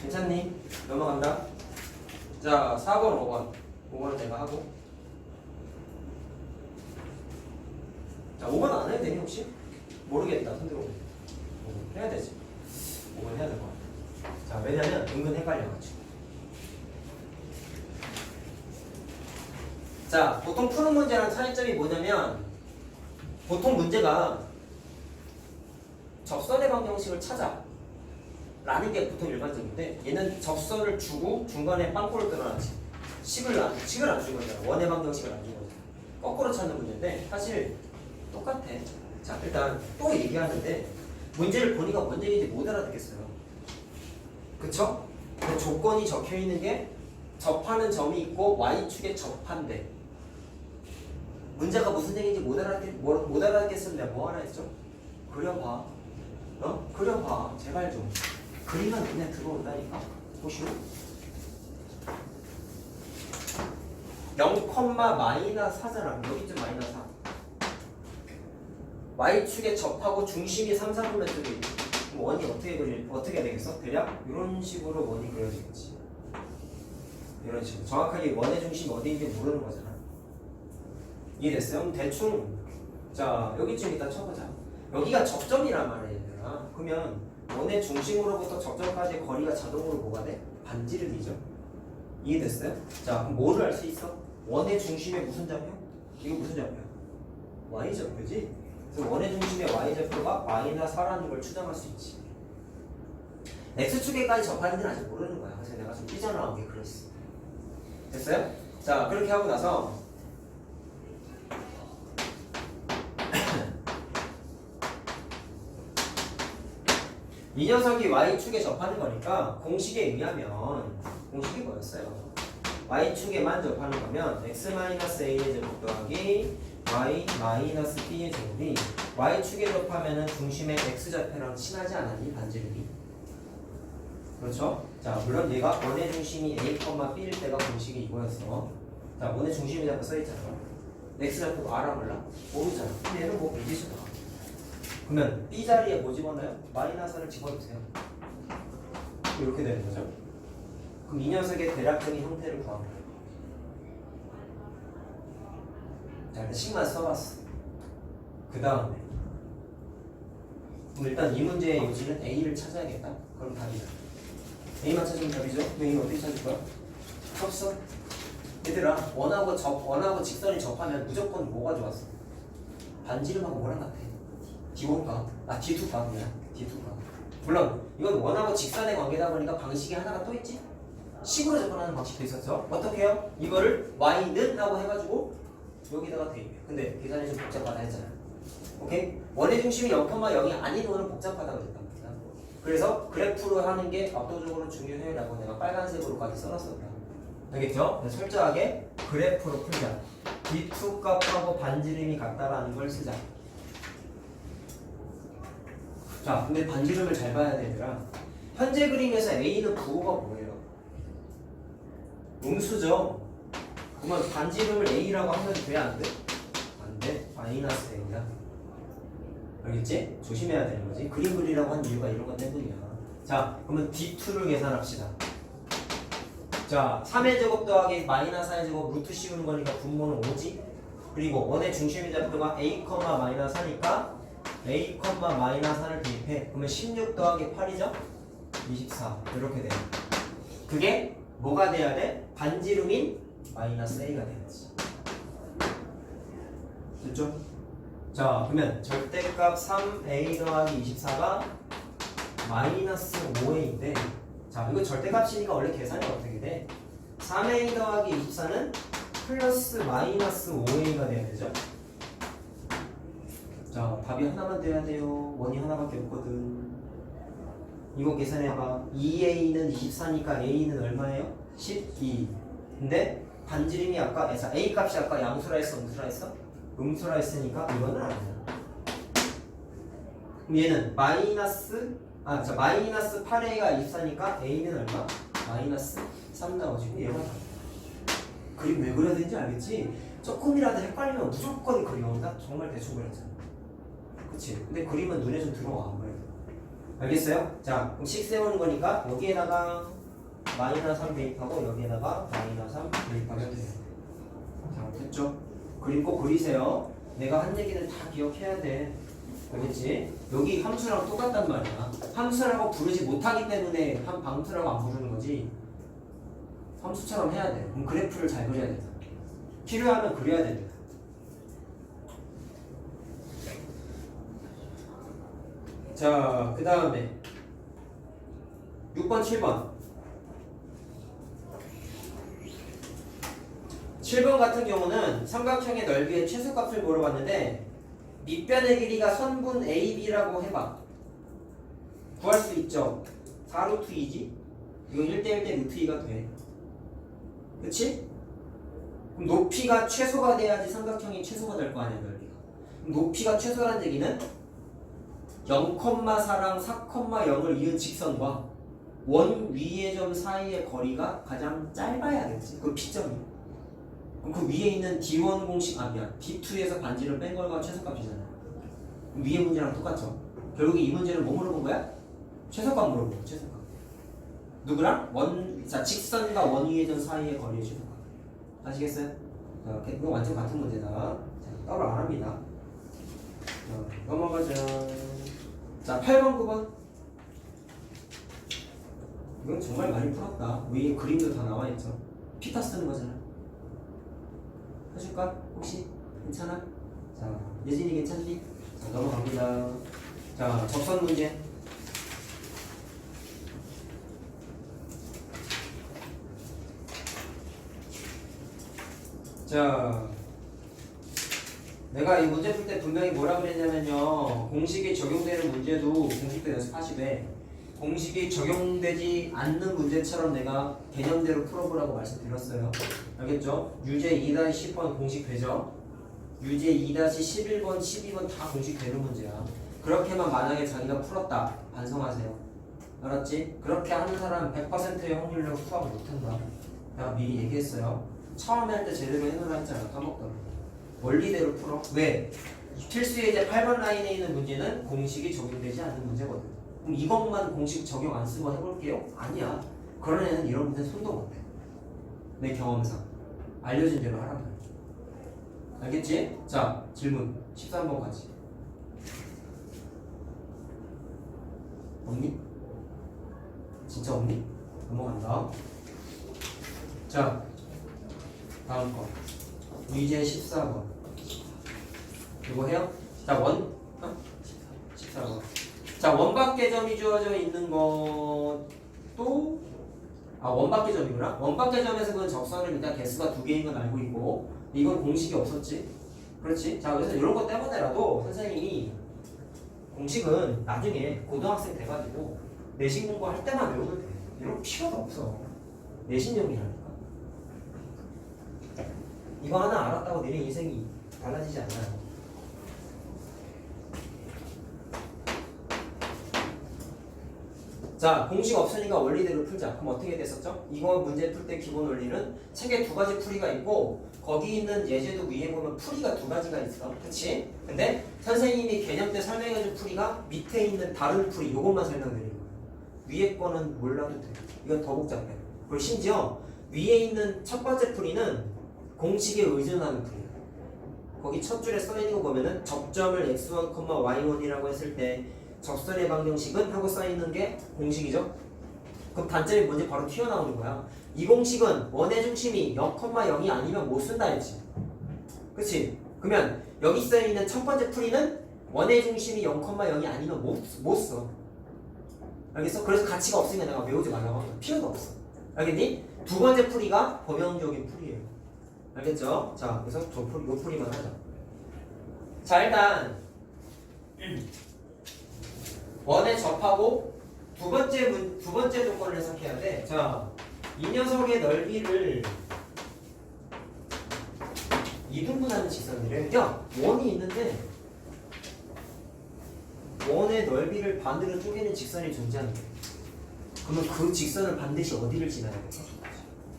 [SPEAKER 1] 괜찮니? 넘어간다. 자 4번 5번은 내가 하고 자 5번 안 해도 되니 혹시? 모르겠다 손들어 해야 되지. 5번 해야 될 것 같아. 자 왜냐면 은근 헷갈려가지고 자 보통 푸는 문제랑 차이점이 뭐냐면 보통 문제가 접선의 방정식을 찾아 라는 게 보통 일반적인데 얘는 접선을 주고 중간에 빵꾸를 뚫어놨지. 식을 안 준 거잖아. 원의 방정식을 안 준 거잖아. 거꾸로 찾는 문제인데 사실 똑같아. 자 일단 또 얘기하는데 문제를 보니까 뭔 얘기인지 못 알아듣겠어요. 그쵸? 근데 조건이 적혀 있는 게 접하는 점이 있고 y축에 접한대. 문제가 무슨 얘기인지 못 알아듣겠으면 내가 뭐 하나 했죠? 그려봐. 그려봐. 제발 좀. 그리면 눈에 들어온다니까. 보시오. 0,-4잖아. 여기쯤 마이너스 4. y축에 접하고 중심이 3, 4분의 쪽에 있지. 그럼 원이 어떻게 해야 되겠어? 대략 이런 식으로 원이 그려지겠지. 이런 식으로. 정확하게 원의 중심이 어디인지 모르는 거잖아. 이해됐어요? 그럼 대충 자 여기쯤 일단 쳐보자. 여기가 접점이란 말이야 얘들아. 그러면 원의 중심으로부터 접점까지 거리가 자동으로 뭐가 돼? 반지름이죠. 이해됐어요? 자 그럼 뭐를 알 수 있어? 원의 중심에 무슨 좌표? 이거 무슨 좌표? y좌표지? 그래서 원의 중심의 y좌표가 마이너스 4라는 걸 추정할 수 있지. x축에까지 접하는지는 아직 모르는 거야. 그래서 내가 좀 삐져나온 게 그랬어. 됐어요? 자 그렇게 하고 나서 이 녀석이 y축에 접하는 거니까 공식에 의하면 공식이 뭐였어요? y축에만 접하는 거면 x-a의 제곱 더하기 y-b의 제곱이 y축에 접하면은 중심의 x좌표랑 친하지 않았니? 반지름이. 그렇죠? 자 물론 얘가 원의 중심이 a, b일 때가 공식이 이거였어. 자 원의 중심이 자꾸 써있잖아. x좌표가 알아 몰라? 모르잖아. 근데 얘는 뭐 미지수다. 그러면 B 자리에 뭐 집어넣어요? 마이너스를 집어주세요. 이렇게 되는 거죠. 그럼 이 녀석의 대략적인 형태를 구하면 돼요. 자 일단 식만 써봤어. 그 다음에 그럼 일단 이 문제의 요지는 A를 찾아야겠다. 그럼 답이다. A만 찾으면 답이죠? 그럼 A는 어떻게 찾을 거야? 접선. 얘들아 원하고 직선이 접하면 무조건 뭐가 좋았어? 반지름하고 뭐랑 같아? D1가? D2가 그냥 D2가. 물론 이건 원하고 직선의 관계다 보니까 방식이 하나가 또 있지? 식으로 접근하는 방식도 있었죠. 어떻게 해요? 이거를 y는 하고 해가지고 여기다가 대입해. 근데 계산이 좀 복잡하다 했잖아. 오케이? 원의 중심이 0,0이 아닌 원은 복잡하다고 했단 말이야. 그래서 그래프로 하는 게 압도적으로 중요해라고 내가 빨간색으로까지 써놨었다. 알겠죠? 철저하게 그래프로 풀자. D2 값하고 반지름이 같다라는 걸 쓰자. 자, 근데 반지름을 잘 봐야 되더라. 현재 그림에서 A는 부호가 뭐예요? 음수죠. 그러면 반지름을 A라고 하면 돼? 안 돼? 안 돼. 마이너스 A야. 알겠지? 조심해야 되는 거지. 그림 그리라고 한 이유가 이런 것 때문이야. 자, 그러면 D2를 계산합시다. 자, 3의 제곱 더하기 마이너스 4의 제곱 루트 씌우는 거니까 분모는 5지. 그리고 원의 중심의 좌표가 A, 마이너스 4니까 A, 마이너스 4를 대입해. 그러면 16 더하기 8이죠? 24. 이렇게 돼요. 그게 뭐가 돼야 돼? 반지름인 마이너스 A가 돼야지. 됐죠? 자, 그러면 절대값 3A 더하기 24가 마이너스 5A인데 자, 이거 절대값이니까 원래 계산이 어떻게 돼? 3A 더하기 24는 플러스 마이너스 5A가 돼야 되죠? 자, 답이 하나만 돼야 돼요. 원이 하나밖에 없거든. 이거 계산해봐. 2A는 24니까 A는 얼마예요? 12. 근데 반지름이 아까 A 값이 아까 양수라 했어, 음수라 했어? 음수라 했으니까 이거는 아니야. 그럼 얘는 마이너스 8A가 24니까 A는 얼마? 마이너스 3 나오지고 얘가 다. 그림 왜 그려야 되는지 알겠지? 조금이라도 헷갈리면 무조건 그려. 나 정말 대충 그렸잖아. 그치? 근데 그림은 눈에 좀 들어와. 알겠어요? 자, 그럼 식 세우는 거니까 여기에다가 마이너스 3 대입하고 여기에다가 마이너스 3 대입하면 돼요. 자, 됐죠? 그림 꼭 그리세요. 내가 한 얘기는 다 기억해야 돼. 알겠지? 여기 함수랑 똑같단 말이야. 함수라고 부르지 못하기 때문에 방수라고 안 부르는 거지. 함수처럼 해야 돼. 그럼 그래프를 잘 그려야 된다. 필요하면 그려야 된다. 자, 그 다음에 6번, 7번. 7번 같은 경우는 삼각형의 넓이의 최소값을 물어봤는데 밑변의 길이가 선분 AB라고 해봐. 구할 수 있죠? 4루트 2지? 이건 1대1대 루트 2가 돼. 그치? 그럼 높이가 최소가 돼야지 삼각형이 최소가 될 거 아니야, 넓이가. 그럼 높이가 최소라는 얘기는 0,4랑 4,0을 이은 직선과 원 위의 점 사이의 거리가 가장 짧아야겠지. 그 P점이야. 그럼 그 위에 있는 D1 공식 D2에서 반지를 뺀 걸과 최소값이잖아. 그럼 위에 문제랑 똑같죠. 결국에 이 문제는 뭐 물어본 거야? 최소값 물어본 거야. 최소값. 누구랑? 직선과 원 위의 점 사이의 거리의 최소값. 아시겠어요? 자, 이거 완전 같은 문제다. 자, 따로 안 합니다. 자, 넘어가자. 자, 8번, 9번. 이건 정말 많이 풀었다. 위에 그림도 다 나와 있죠. 피타 쓰는 거잖아. 해줄까? 혹시? 괜찮아? 자, 예진이 괜찮니? 자, 넘어갑니다. 자, 접선 문제. 자, 내가 이 문제 풀 때 분명히 뭐라 그랬냐면요. 공식이 적용되는 문제도 공식도 연습하시되 공식이 적용되지 않는 문제처럼 내가 개념대로 풀어보라고 말씀드렸어요. 알겠죠? 유제 2-10번 공식 되죠? 유제 2-11번, 12번 다 공식 되는 문제야. 그렇게만 만약에 자기가 풀었다. 반성하세요. 알았지? 그렇게 하는 사람 100%의 확률로 수학 못한다. 내가 미리 얘기했어요. 처음에 할 때 제대로 해놓으라 했잖아. 까먹더라. 원리대로 풀어. 왜? 필수 예제 8번 라인에 있는 문제는 공식이 적용되지 않는 문제거든. 그럼 이것만 공식 적용 안 쓰고 해볼게요? 아니야. 그런 애는 이런 문제 손도 못 대. 내 경험상. 알려진 대로 하란 말이야. 알겠지? 자, 질문 13번까지. 없니? 진짜 없니? 넘어간다. 자, 다음 거. 위제 14번. 이거 해요? 자, 14번. 자, 원박계점이 주어져 있는 것도 원박계점이구나. 원박계점에서 그건 적선을 일단 개수가 2개인 건 알고 있고 이건 공식이 없었지. 그렇지? 자, 그래서 이런 것 때문에라도 선생님이 공식은 나중에 고등학생 돼가지고 내신 공부할 때만 외우면 돼. 이런 필요가 없어. 내신용이라니까. 이거 하나 알았다고 내 인생이 달라지지 않아요. 자, 공식 없으니까 원리대로 풀자. 그럼 어떻게 됐었죠? 이거 문제 풀 때 기본 원리는 책에 2가지 풀이가 있고 거기 있는 예제도 위에 보면 풀이가 2가지가 있어. 그치? 근데 선생님이 개념 때 설명해준 풀이가 밑에 있는 다른 풀이 요것만 설명드리는 거야. 위에 거는 몰라도 돼. 이건 더 복잡해. 그리고 심지어 위에 있는 첫 번째 풀이는 공식에 의존하는 풀이야. 거기 첫 줄에 써있는 거 보면은 접점을 x1, y1이라고 했을 때 접선의 방정식은 하고 써있는 게 공식이죠. 그럼 단점이 뭔지 바로 튀어나오는 거야. 이 공식은 원의 중심이 0,0이 아니면 못 쓴다 했지. 그치? 그러면 여기 써있는 첫 번째 풀이는 원의 중심이 0,0이 아니면 못 써. 알겠어? 그래서 가치가 없으면 내가 외우지 말라고 하면 필요도 없어. 알겠니? 두 번째 풀이가 범용적인 풀이에요. 알겠죠? 자, 그래서 요 풀이만 하자. 자, 일단 원에 접하고 두 번째 조건을 해석해야 돼. 자, 이 녀석의 넓이를 이등분하는 직선들을 야 원이 있는데 원의 넓이를 반으로 쪼개는 직선이 존재하는 거예요. 그러면 그 직선을 반드시 어디를 지나야 돼요?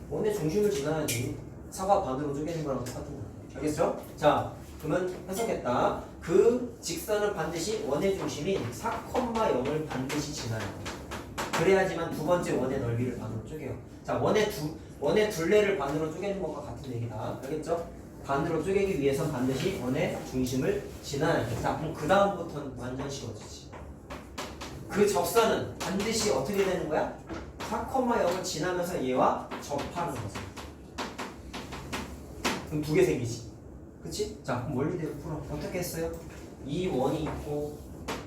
[SPEAKER 1] 원의 중심을 지나야지. 사과 반으로 쪼개는 거랑 똑같은 거예요. 알겠죠? 자, 그러면 해석했다. 그 직선은 반드시 원의 중심인 4,0을 반드시 지나야 돼요. 그래야지만 두 번째 원의 넓이를 반으로 쪼개요. 자, 원의 둘레를 반으로 쪼개는 것과 같은 얘기다. 알겠죠? 반으로 쪼개기 위해선 반드시 원의 중심을 지나야 돼. 자, 그럼 그 다음부터는 완전 쉬워지지. 그 적선은 반드시 어떻게 되는 거야? 4,0을 지나면서 얘와 접하는 거지. 그럼 두 개 생기지. 그치? 자, 그럼 원리대로 풀어. 어떻게 했어요? 이 원이 있고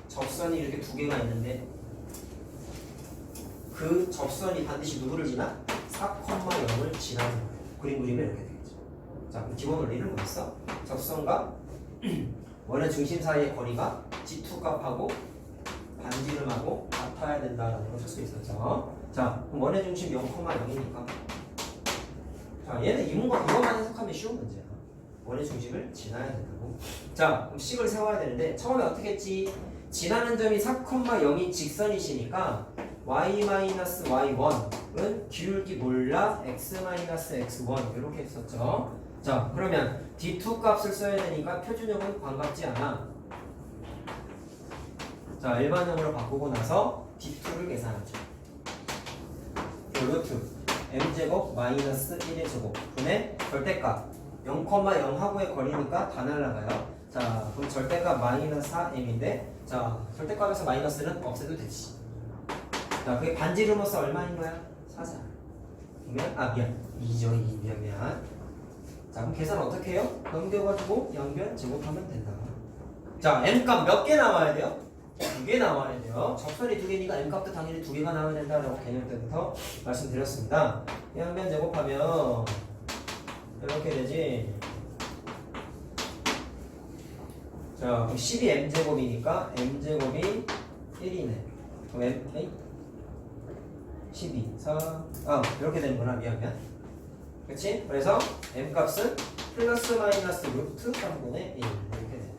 [SPEAKER 1] 접선이 이렇게 두 개가 있는데 그 접선이 반드시 누구를 지나? 4,0을 지나는 거예요. 그림 그리면 이렇게 되겠죠. 자, 그럼 기본 원리는 뭐였어? 접선과 원의 중심 사이의 거리가 G2 값하고 반지름하고 같아야 된다라는 걸 쓸 수 있었죠. 자, 그럼 원의 중심 0,0이니까 자, 얘는 이것만 해석하면 쉬운 문제야. 원의 중심을 지나야 된다고. 자, 그럼 식을 세워야 되는데 처음에 어떻게 했지? 지나는 점이 4,0이 직선이시니까 y-y1은 기울기 몰라 x-x1 이렇게 했었죠. 자, 그러면 d2 값을 써야 되니까 표준형은 반갑지 않아. 자, 일반형으로 바꾸고 나서 d2를 계산하죠. 루트 m제곱 마이너스 1의 제곱 분의 절대값 0,0하고의 거리니까 다 날라가요. 자, 그럼 절대값 마이너스 4m인데 자, 절대값에서 마이너스는 없애도 되지. 자, 그게 반지름으로서 얼마인 거야? 4잖아. 그러면 미안 2죠. 2 미안. 자, 그럼 계산 어떻게 해요? 넘겨가지고 양변 제곱하면 된다. 자, m값 몇 개 나와야 돼요? 2개 나와야 돼요. 접선이 2개니까 m값도 당연히 2개가 나와야 된다라고 개념 때부터 말씀드렸습니다. 양변 제곱하면 이렇게 되지. 자, 그럼 12 m제곱이니까 m제곱이 1이네. 그럼 m 12, 4, 이렇게 되는구나. 미안. 그치? 그래서 m값은 플러스 마이너스 루트 3분의 1 이렇게 돼.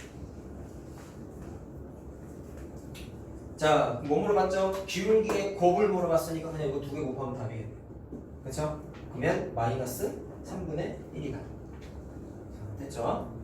[SPEAKER 1] 자, 뭐 물어봤죠? 기울기의 곱을 물어봤으니까 그냥 이거 두 개 곱하면 답이에요. 그쵸? 그러면 마이너스 3분의 1이다. 자, 됐죠?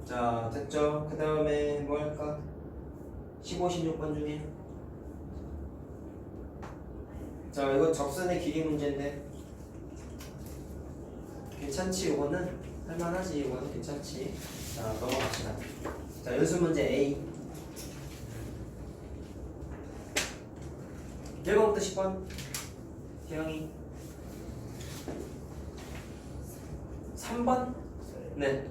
[SPEAKER 1] 자, 됐죠? 그 다음에 뭐 할까? 15, 16번 중에 자, 이건 접선의 길이 문제인데 괜찮지? 이거는 할만하지? 이거는 괜찮지? 자, 넘어갑시다. 자, 연습 문제 A 1번부터 10번 태영이 3번? 네.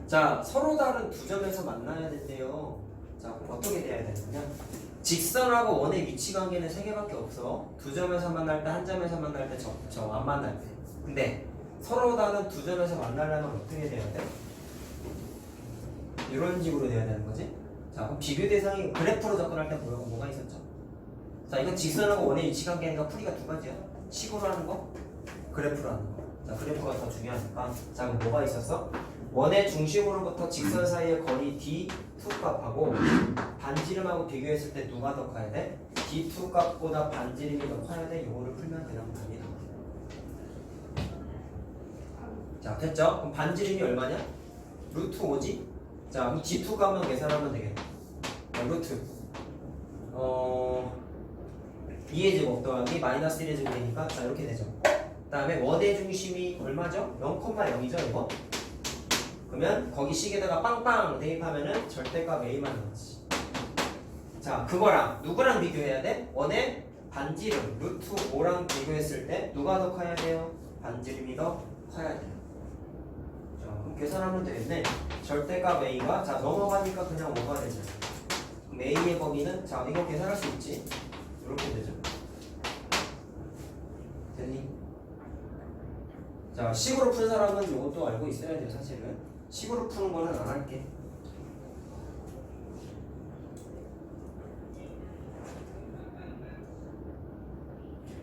[SPEAKER 1] 자, 서로 다른 두 점에서 만나야 된대요. 자, 그럼 어떻게 돼야 되느냐? 직선하고 원의 위치 관계는 세 개밖에 없어. 두 점에서 만날 때, 한 점에서 만날 때, 안 만날 때. 근데 서로 다른 두 점에서 만나려면 어떻게 돼야 돼? 이런 식으로 돼야 되는 거지. 자, 그럼 비교 대상이 그래프로 접근할 때 뭐가 있었죠? 자, 이건 직선하고 원의 위치 관계니까 풀이가 두 가지야. 식으로 하는 거, 그래프로 하는 거. 자, 그래프가 더 중요하니까. 자, 그럼 뭐가 있었어? 원의 중심으로부터 직선 사이의 거리 D2 값하고 반지름하고 비교했을 때 누가 더 커야 돼? D2 값보다 반지름이 더 커야 돼? 이거를 풀면 되는 답이다. 자, 됐죠? 그럼 반지름이 얼마냐? 루트 5지? 자, 그럼 D2 값만 계산하면 되겠네. 루트 2의 제곱 더하기 마이너스 1의 제곱이니까 자, 이렇게 되죠. 그 다음에 원의 중심이 얼마죠? 0,0이죠 이거? 그러면 거기 식에다가 빵빵 대입하면은 절대값 A만 나오지. 자, 그거랑 누구랑 비교해야 돼? 원의 반지름 루트 5랑 비교했을 때 누가 더 커야 돼요? 반지름이 더 커야 돼요. 자, 그럼 계산하면 되겠네. 절대값 A가 자 넘어가니까 그냥 5가 되죠. 그럼 A의 범위는 자 이거 계산할 수 있지. 이렇게 되죠. 됐니? 자 식으로 푸는 사람은 이것도 알고 있어야 돼요. 사실은 식으로 푸는 거는 안 할게.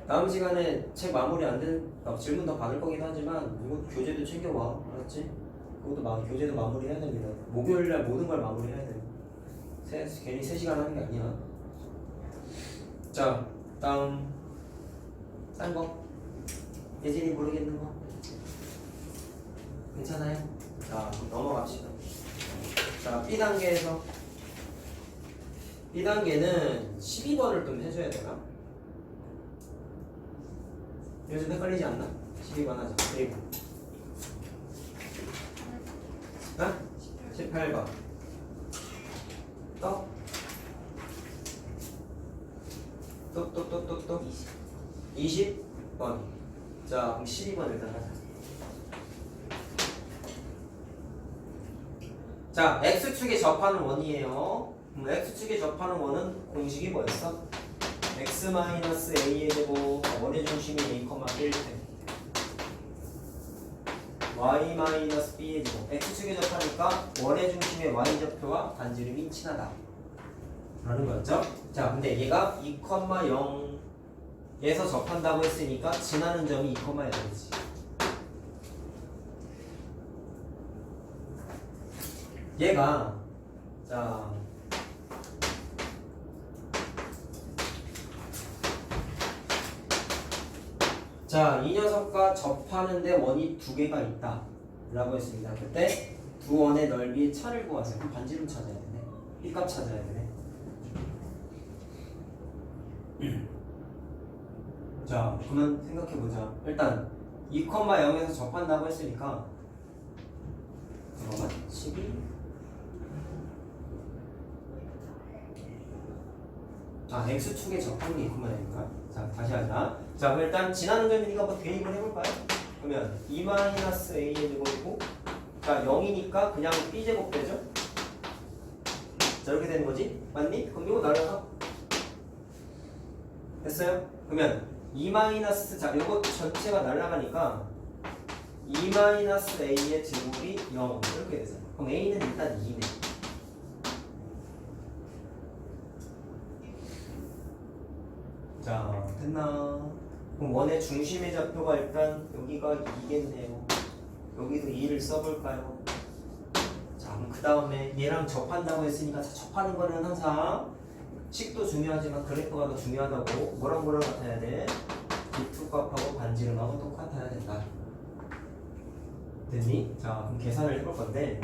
[SPEAKER 1] 다음 시간에 책 마무리 안 된 질문 더 받을 거긴 하지만 이거 교재도 챙겨와. 알았지? 그것도 교재도 마무리해야 됩니다. 목요일날 모든 걸 마무리해야 돼. 괜히 3시간 하는 게 아니야. 자 다음 딴 거. 예진이 모르겠는 거 괜찮아요? 자 그럼 넘어갑시다. 자 B단계에서 B단계는 12번을 좀 해줘야 되나? 요즘 헷갈리지 않나? 12번 하자. 그리고 18번 또 20번. 자 그럼 12번 일단 하자. 자 X축에 접하는 원이에요. X축에 접하는 원은 공식이 뭐였어? x-a의 제곱 원의 중심이 a, b일 때 y-b의 제곱. X축에 접하니까 원의 중심의 y좌표와 반지름이 친하다 라는 거였죠. 자 근데 얘가 2,0에서 접한다고 했으니까 지나는 점이 2,0이지. 얘가 자, 이 녀석과 접하는데 원이 2개가 있다 라고 했습니다. 그때 두 원의 넓이의 차를 구하세요. 그럼 반지름 찾아야 되네. B값 찾아야 되네. 자, 그러면 생각해보자. 일단 2,0에서 접한다고 했으니까 잠깐만 12 X축에 접하는 게 2,0이니까 자 다시 하자. 자 그럼 일단 지나는 점이니까 한번 대입을 해볼까요? 그러면 2-a의 제곱이고 자 0이니까 그냥 b제곱 되죠? 자 이렇게 되는 거지? 맞니? 그럼 이거 날라가 됐어요? 그러면 2- 자 이거 전체가 날라가니까 2-a의 제곱이 0 이렇게 되잖아. 그럼 a는 일단 2네. 자 됐나? 그럼 원의 중심의 좌표가 일단 여기가 2겠네요. 여기도 2를 써볼까요? 자 그럼 그 다음에 얘랑 접한다고 했으니까 자, 접하는 거는 항상 식도 중요하지만 그래프가 더 중요하다고. 뭐랑 같아야 돼? D2 값하고 반지름하고 똑같아야 된다. 됐니? 자 그럼 계산을 해볼 건데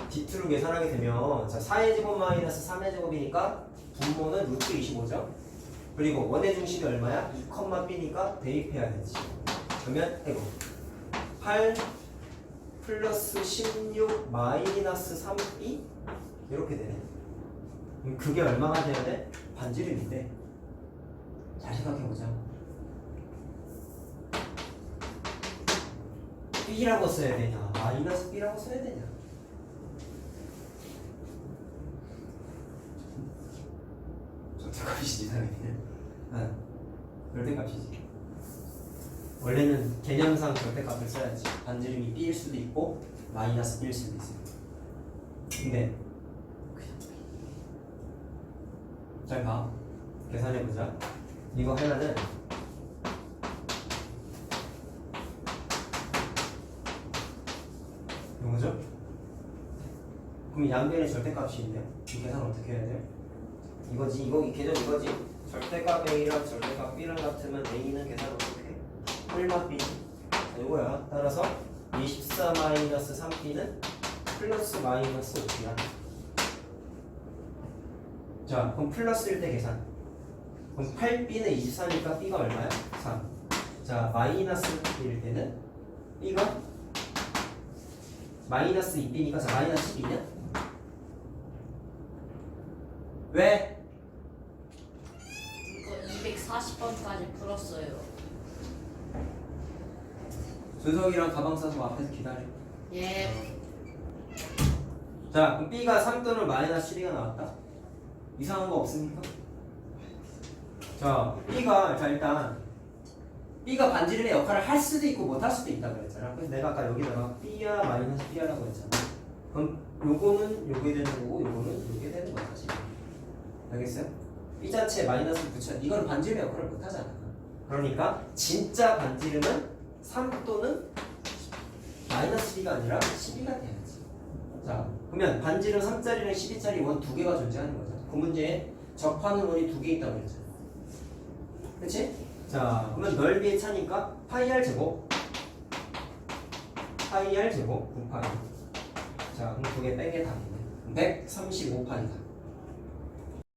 [SPEAKER 1] D2를 계산하게 되면 자 4의 제곱 마이너스 3의 제곱이니까 분모는 루트 25죠? 그리고 원의 중심이 얼마야? 2,b니까 대입해야 되지. 그러면 이거 8 플러스 16 마이너스 3b 이렇게 되네. 그럼 그게 얼마가 돼야 돼? 반지름인데. 잘 생각해보자. b라고 써야 되냐 마이너스 b라고 써야 되냐. 절대값이지 당연히. 절대값이지. 원래는 개념상 절대값을 써야지. 반지름이 b일 수도 있고 마이너스 b일 수도 있어요. 근데 잘 봐. 계산해보자. 이거 하나는 이거죠? 그럼 양변의 절대값이 있네요. 이 계산 어떻게 해야 돼요? 이거지. 이 계정 이거지. 절대값 A랑 절대값 B랑 같으면 A는 계산 어떻게 해? 1마 B. 이거야. 따라서 24-3B는 플러스 마이너스 5B야. 자, 그럼 플러스일 때 계산. 그럼 8B는 24니까 B가 얼마야? 3. 자, 마이너스 1일 때는 B가 마이너스 2B니까 자, 마이너스 12냐? 왜?
[SPEAKER 3] 이거 240번까지 풀었어요.
[SPEAKER 1] 준석이랑 가방 싸서 앞에서 기다려.
[SPEAKER 3] 예.
[SPEAKER 1] 자, 그럼 B가 3 또는 마이너스 12가 나왔다. 이상한 거 없습니까? 자, 자 일단 B가 반지름의 역할을 할 수도 있고 못 할 수도 있다 그랬잖아. 그래서 내가 아까 여기다가 B야 마이너스 B야라고 했잖아. 그럼 요거는 요게 되는 거고 요거는 요게 되는 거야 사실. 알겠어요? B 자체에 마이너스를 붙여 이건 반지름의 역할을 못 하잖아. 그러니까 진짜 반지름은 3 또는 마이너스 2가 아니라 12가 돼야지. 자, 그러면 반지름 3짜리랑 12짜리 원 두 개가 존재하는 거죠. 그 문제에 접하는 원이 두 개 있다고 그랬잖아. 그치? 자, 그러면 넓이의 차니까 파이 r 제곱 파이 r 제곱 9파이. 자, 그럼 두 개 뺀 게 답이네. 135파이다.